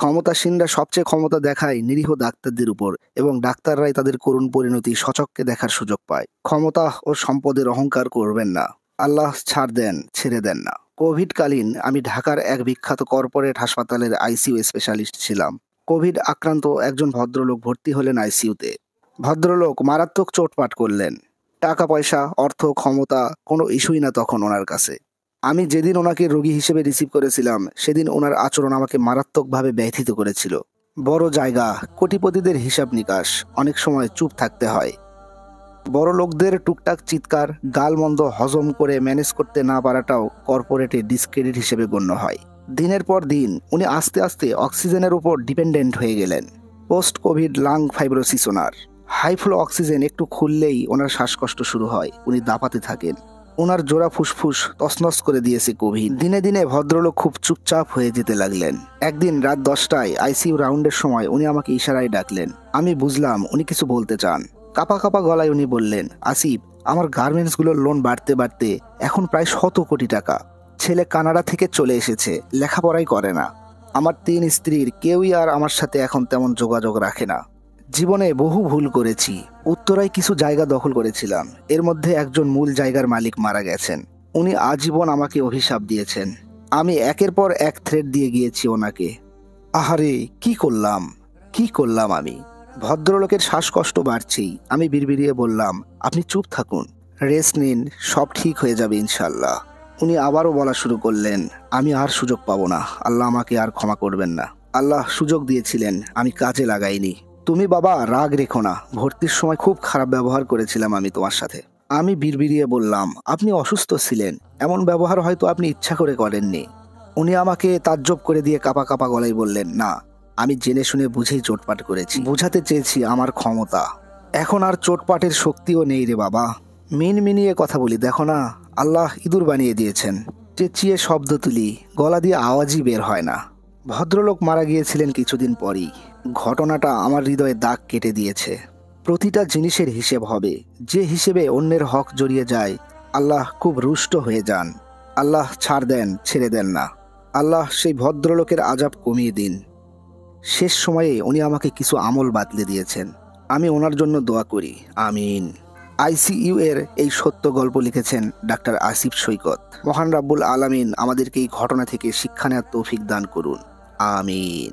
ক্ষমতাসীনরা সবচেয়ে ক্ষমতা দেখায় নিরীহ ডাক্তারদের উপর এবং ডাক্তাররাই তাদের করুণ পরিণতি সচক্ষে দেখার সুযোগ পায়। ক্ষমতা ও সম্পদের অহংকার করবেন না। আল্লাহ ছাড় দেন, ছেড়ে দেন না। কোভিডকালীন আমি ঢাকার এক বিখ্যাত কর্পোরেট হাসপাতালের আইসিইউ স্পেশালিস্ট ছিলাম। কোভিড আক্রান্ত একজন ভদ্রলোক ভর্তি হলেন আইসিইউতে। ভদ্রলোক মারাত্মক চোটপাট করলেন। টাকা পয়সা, অর্থ, ক্ষমতা কোনো ইস্যুই না তখন ওনার কাছে। আমি যেদিন ওনাকে রোগী হিসেবে রিসিভ করেছিলাম সেদিন ওনার আচরণ আমাকে মারাত্মকভাবে ব্যথিত করেছিল। বড় জায়গা, কোটিপতিদের হিসাব নিকাশ, অনেক সময় চুপ থাকতে হয়। বড় লোকদের টুকটাক চিৎকার, গালমন্দ হজম করে ম্যানেজ করতে না পারাটাও কর্পোরেটে ডিসক্রেডিট হিসেবে গণ্য হয়। দিনের পর দিন উনি আস্তে আস্তে অক্সিজেনের উপর ডিপেন্ডেন্ট হয়ে গেলেন। পোস্ট কোভিড লাং ফাইব্রোসিস ওনার। হাই ফ্লো অক্সিজেন একটু খুললেই ওনার শ্বাসকষ্ট শুরু হয়। উনি দাপাতে থাকেন। ওনার জোড়া ফুসফুস তছনছ করে দিয়েছে কোভিড। দিনে দিনে ভদ্রলোক খুব চুপচাপ হয়ে যেতে লাগলেন। একদিন রাত 10টায় আইসিইউ রাউন্ডের সময় উনি আমাকে ইশারায় ডাকলেন। আমি বুঝলাম উনি কিছু বলতে চান। কাপা কাপা গলায় উনি বললেন, আসিফ, আমার গার্মেন্টসগুলোর লোন বাড়তে বাড়তে এখন প্রায় 100 কোটি টাকা। ছেলে কানাডা থেকে চলে এসেছে, লেখাপড়াই করে না। আমার 3 স্ত্রীর কেউই আর আমার সাথে এখন তেমন যোগাযোগ রাখে না। জীবনে বহু ভুল করেছি। উত্তরায় কিছু জায়গা দখল করেছিলাম। এর মধ্যে একজন মূল জায়গার মালিক মারা গেছেন। উনি আজীবন আমাকে অভিশাপ দিয়েছেন। আমি একের পর এক থ্রেট দিয়ে গিয়েছি ওনাকে। আহারে, কি করলাম আমি। ভদ্রলোকের শ্বাসকষ্ট বাড়ছেই। আমি বিড়বিড়িয়ে বললাম, আপনি চুপ থাকুন, রেস্ট নিন, সব ঠিক হয়ে যাবে ইনশাল্লাহ। উনি আবারও বলা শুরু করলেন, আমি আর সুযোগ পাবো না। আল্লাহ আমাকে আর ক্ষমা করবেন না। আল্লাহ সুযোগ দিয়েছিলেন, আমি কাজে লাগাইনি। তুমি বাবা রাগ রেখো না, ভর্তির সময় খুব খারাপ ব্যবহার করেছিলাম আমি তোমার সাথে। আমি বিড়বিড়িয়ে বললাম, আপনি অসুস্থ ছিলেন, এমন ব্যবহার হয়তো আপনি ইচ্ছা করে করেননি। উনি আমাকে তাজ্জব করে দিয়ে কাপা কাপা গলায় বললেন, না, আমি জেনে শুনে বুঝেই চোটপাট করেছি। বুঝাতে চেয়েছি আমার ক্ষমতা। এখন আর চোটপাটের শক্তিও নেই রে বাবা। মিনমিনিয়ে কথা বলি, দেখো না, আল্লাহ ইঁদুর বানিয়ে দিয়েছেন। চেঁচিয়ে শব্দ তুলি, গলা দিয়ে আওয়াজই বের হয় না। ভদ্রলোক মারা গিয়েছিলেন কিছুদিন পরই। ঘটনাটা আমার হৃদয়ে দাগ কেটে দিয়েছে। প্রতিটা জিনিসের হিসেব হবে। যে হিসেবে অন্যের হক জড়িয়ে যায়, আল্লাহ খুব রুষ্ট হয়ে যান। আল্লাহ ছাড় দেন, ছেড়ে দেন না। আল্লাহ সেই ভদ্রলোকের আযাব কমিয়ে দিন। শেষ সময়ে উনি আমাকে কিছু আমল বাতলে দিয়েছেন। আমি ওনার জন্য দোয়া করি, আমিন। আইসিইউ এর এই সত্য গল্প লিখেছেন ডাক্তার আসিফ সৈকত। মহান রাব্বুল আলামিন আমাদেরকে এই ঘটনা থেকে শিক্ষা নেওয়ার তৌফিক দান করুন, আমিন।